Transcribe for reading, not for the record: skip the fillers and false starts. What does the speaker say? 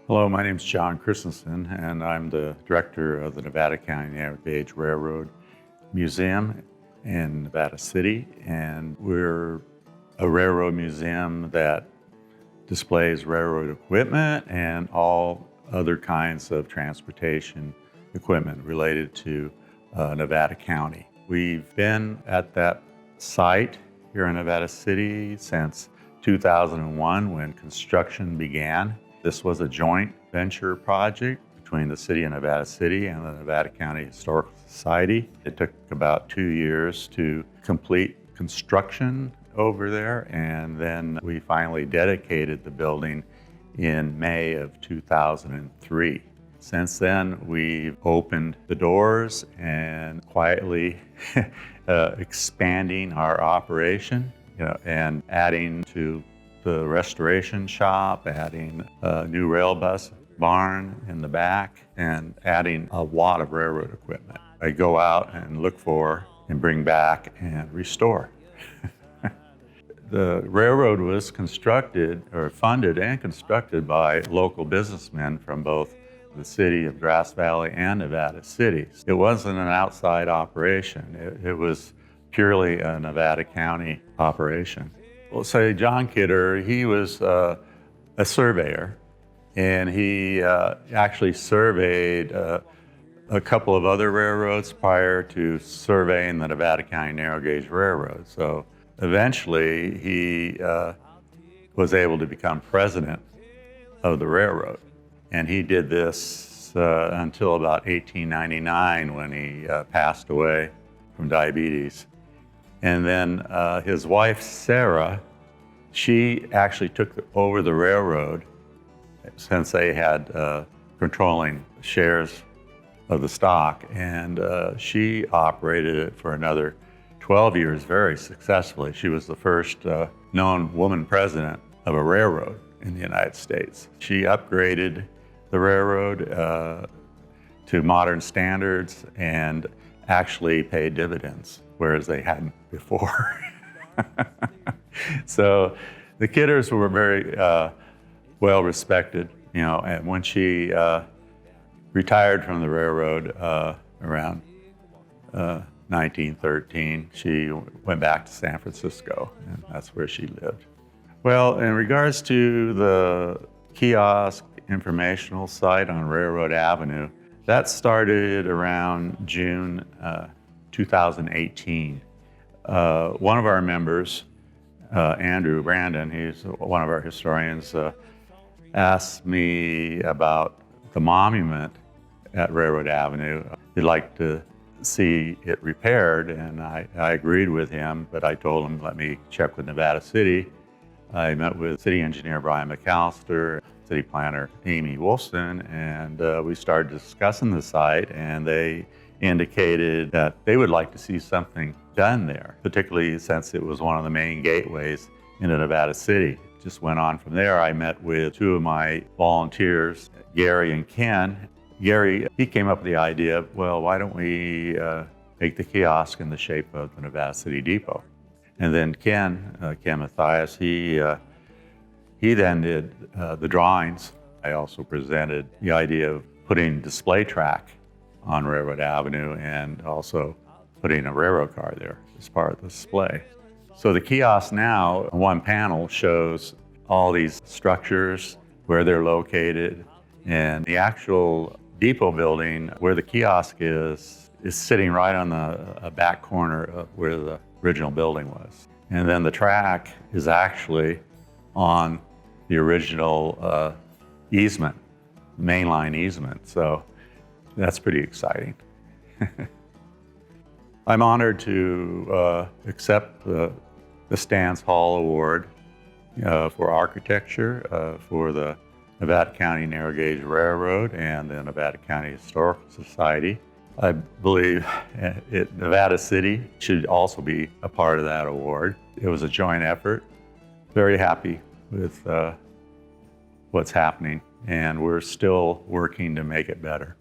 Hello, my name is John Christensen, and I'm the director of the Nevada County Narrow Gauge Railroad Museum in Nevada City. And we're a railroad museum that displays railroad equipment and all other kinds of transportation equipment related to Nevada County. We've been at that site here in Nevada City since 2001 when construction began. This was a joint venture project between the city of Nevada City and the Nevada County Historical Society. It took about 2 years to complete construction over there, and then we finally dedicated the building in May of 2003. Since then, we've opened the doors and quietly expanding our operation, and adding to the restoration shop, adding a new rail bus barn in the back, and adding a lot of railroad equipment. I go out and look for and bring back and restore. The railroad was constructed or funded and constructed by local businessmen from both the city of Grass Valley and Nevada City. It wasn't an outside operation. It was purely a Nevada County operation. Well, say John Kidder, he was a surveyor, and he actually surveyed a couple of other railroads prior to surveying the Nevada County Narrow Gauge Railroad. So eventually he was able to become president of the railroad. And he did this until about 1899 when he passed away from diabetes. And then his wife, Sarah, she actually took over the railroad since they had controlling shares of the stock. And she operated it for another 12 years very successfully. She was the first known woman president of a railroad in the United States. She upgraded the railroad to modern standards and actually paid dividends, whereas they hadn't before. So the Kidders were very well respected, and when she retired from the railroad around 1913, she went back to San Francisco, and that's where she lived. Well, in regards to the kiosk informational site on Railroad Avenue, that started around June 2018. One of our members, Andrew Brandon, he's one of our historians, asked me about the monument at Railroad Avenue. He'd like to see it repaired, and I agreed with him, but I told him, let me check with Nevada City. I met with city engineer Brian McAllister, city planner Amy Wolfson, and we started discussing the site, and they indicated that they would like to see something done there, particularly since it was one of the main gateways into Nevada City. Just went on from there. I met with two of my volunteers, Gary and Ken. Gary, he came up with the idea of, well, why don't we make the kiosk in the shape of the Nevada City Depot? And then Ken Mathias, he then did the drawings. I also presented the idea of putting display track on Railroad Avenue and also putting a railroad car there as part of the display. So the kiosk now, one panel shows all these structures, where they're located, and the actual depot building where the kiosk is sitting right on the back corner of where the original building was. And then the track is actually on the original easement, mainline easement. So that's pretty exciting. I'm honored to accept the Stans Hall Award for architecture for the Nevada County Narrow Gauge Railroad and the Nevada County Historical Society. I believe Nevada City should also be a part of that award. It was a joint effort. Very happy with what's happening, and we're still working to make it better.